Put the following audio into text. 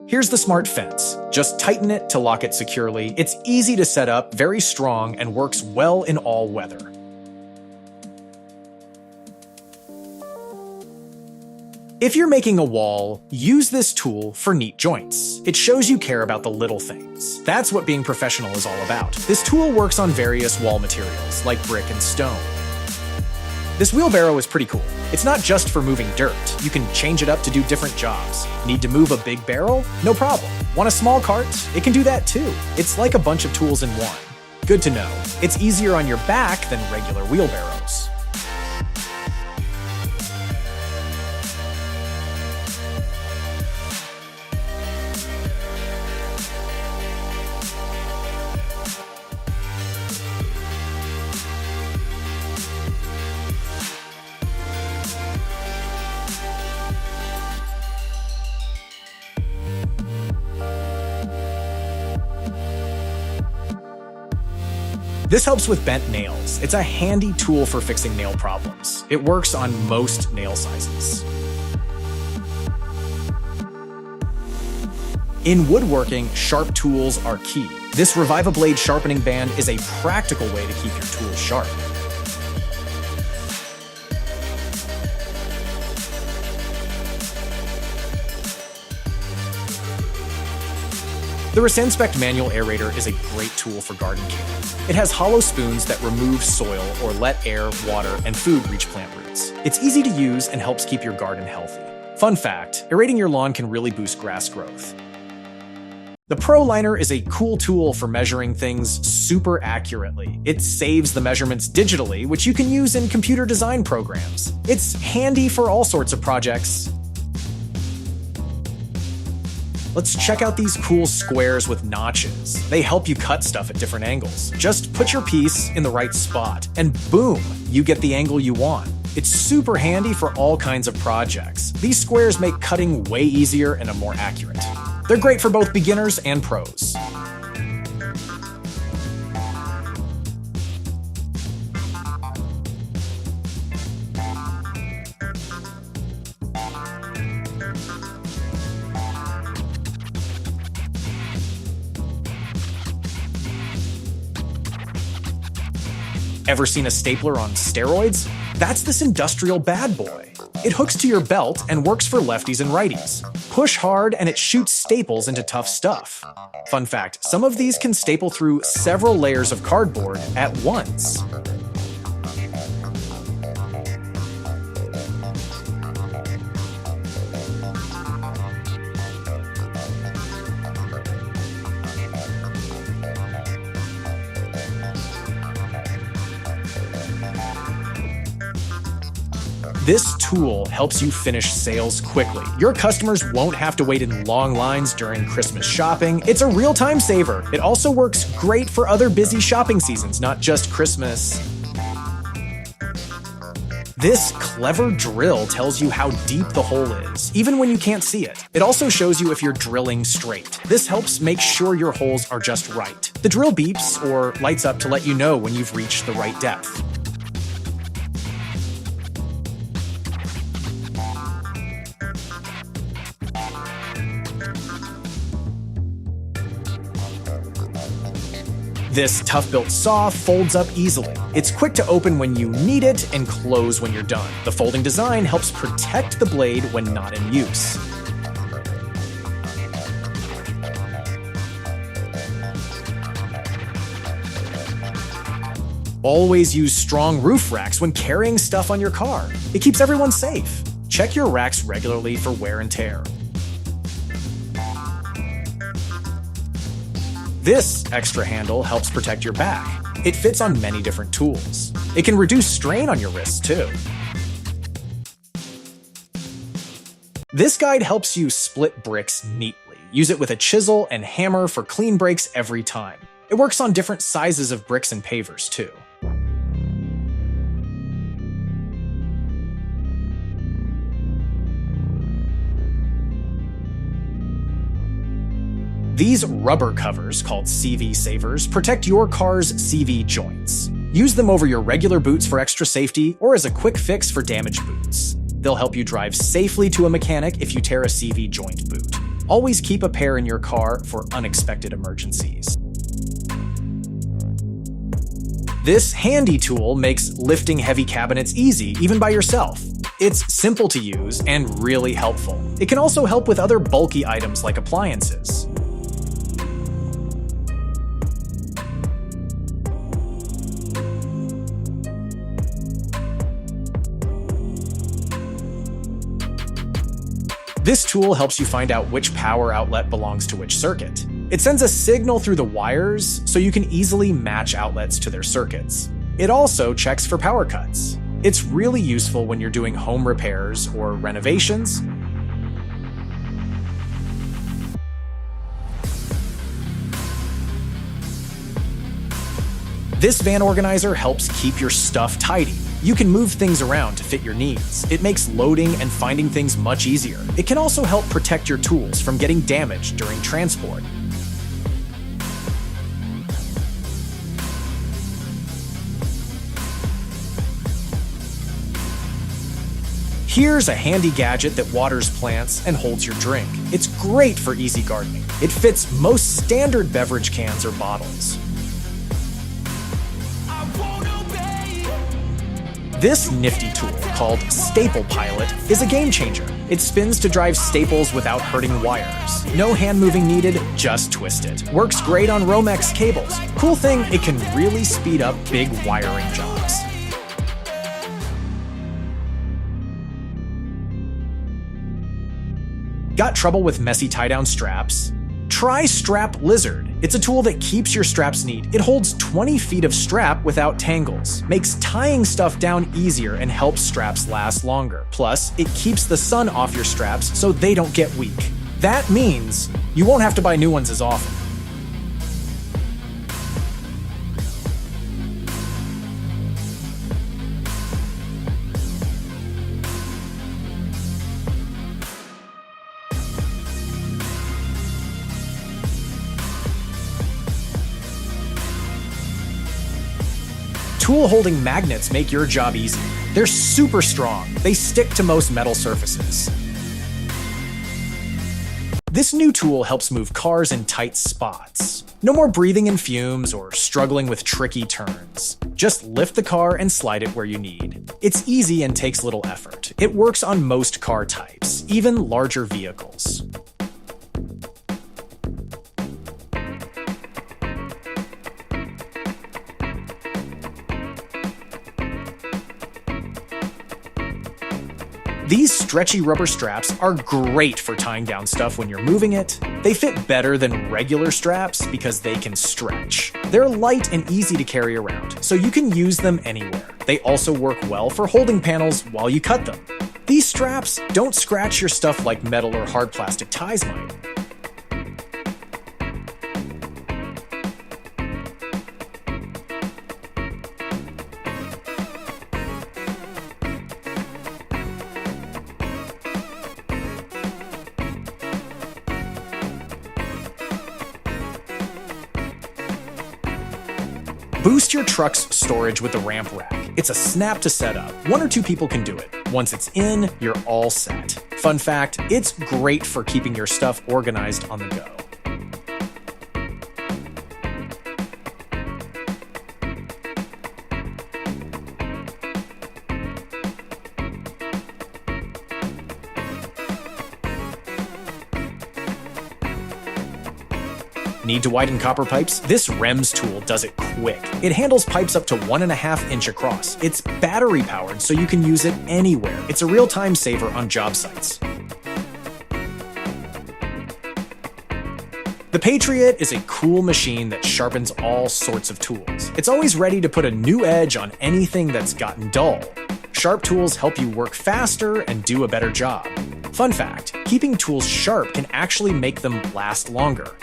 Here's the smart fence. Just tighten it to lock it securely. It's easy to set up, very strong, and works well in all weather. If you're making a wall, use this tool for neat joints. It shows you care about the little things. That's what being professional is all about. This tool works on various wall materials, like brick and stone. This wheelbarrow is pretty cool. It's not just for moving dirt. You can change it up to do different jobs. Need to move a big barrel? No problem. Want a small cart? It can do that too. It's like a bunch of tools in one. Good to know. It's easier on your back than regular wheelbarrows. This helps with bent nails. It's a handy tool for fixing nail problems. It works on most nail sizes. In woodworking, sharp tools are key. This Revive-A-Blade sharpening band is a practical way to keep your tools sharp. The Resinspect manual aerator is a great tool for garden care. It has hollow spoons that remove soil or let air, water, and food reach plant roots. It's easy to use and helps keep your garden healthy. Fun fact, aerating your lawn can really boost grass growth. The Pro Liner is a cool tool for measuring things super accurately. It saves the measurements digitally, which you can use in computer design programs. It's handy for all sorts of projects. Let's check out these cool squares with notches. They help you cut stuff at different angles. Just put your piece in the right spot, and boom, you get the angle you want. It's super handy for all kinds of projects. These squares make cutting way easier and are more accurate. They're great for both beginners and pros. Ever seen a stapler on steroids? That's this industrial bad boy. It hooks to your belt and works for lefties and righties. Push hard and it shoots staples into tough stuff. Fun fact, some of these can staple through several layers of cardboard at once. This tool helps you finish sales quickly. Your customers won't have to wait in long lines during Christmas shopping. It's a real time saver. It also works great for other busy shopping seasons, not just Christmas. This clever drill tells you how deep the hole is, even when you can't see it. It also shows you if you're drilling straight. This helps make sure your holes are just right. The drill beeps or lights up to let you know when you've reached the right depth. This tough-built saw folds up easily. It's quick to open when you need it and close when you're done. The folding design helps protect the blade when not in use. Always use strong roof racks when carrying stuff on your car. It keeps everyone safe. Check your racks regularly for wear and tear. This extra handle helps protect your back. It fits on many different tools. It can reduce strain on your wrists too. This guide helps you split bricks neatly. Use it with a chisel and hammer for clean breaks every time. It works on different sizes of bricks and pavers too. These rubber covers, called CV savers, protect your car's CV joints. Use them over your regular boots for extra safety or as a quick fix for damaged boots. They'll help you drive safely to a mechanic if you tear a CV joint boot. Always keep a pair in your car for unexpected emergencies. This handy tool makes lifting heavy cabinets easy, even by yourself. It's simple to use and really helpful. It can also help with other bulky items like appliances. This tool helps you find out which power outlet belongs to which circuit. It sends a signal through the wires so you can easily match outlets to their circuits. It also checks for power cuts. It's really useful when you're doing home repairs or renovations. This van organizer helps keep your stuff tidy. You can move things around to fit your needs. It makes loading and finding things much easier. It can also help protect your tools from getting damaged during transport. Here's a handy gadget that waters plants and holds your drink. It's great for easy gardening. It fits most standard beverage cans or bottles. This nifty tool, called Staple Pilot, is a game changer. It spins to drive staples without hurting wires. No hand moving needed, just twist it. Works great on Romex cables. Cool thing, it can really speed up big wiring jobs. Got trouble with messy tie-down straps? Try Strap Lizard. It's a tool that keeps your straps neat. It holds 20 feet of strap without tangles, makes tying stuff down easier, and helps straps last longer. Plus, it keeps the sun off your straps so they don't get weak. That means you won't have to buy new ones as often. Tool-holding magnets make your job easy. They're super strong. They stick to most metal surfaces. This new tool helps move cars in tight spots. No more breathing in fumes or struggling with tricky turns. Just lift the car and slide it where you need. It's easy and takes little effort. It works on most car types, even larger vehicles. These stretchy rubber straps are great for tying down stuff when you're moving it. They fit better than regular straps because they can stretch. They're light and easy to carry around, so you can use them anywhere. They also work well for holding panels while you cut them. These straps don't scratch your stuff like metal or hard plastic ties might. Boost your truck's storage with the ramp rack. It's a snap to set up. 1 or 2 people can do it. Once it's in, you're all set. Fun fact, it's great for keeping your stuff organized on the go. Need to widen copper pipes? This REMS tool does it quick. It handles pipes up to 1.5 inch across. It's battery powered, so you can use it anywhere. It's a real time saver on job sites. The Patriot is a cool machine that sharpens all sorts of tools. It's always ready to put a new edge on anything that's gotten dull. Sharp tools help you work faster and do a better job. Fun fact, keeping tools sharp can actually make them last longer.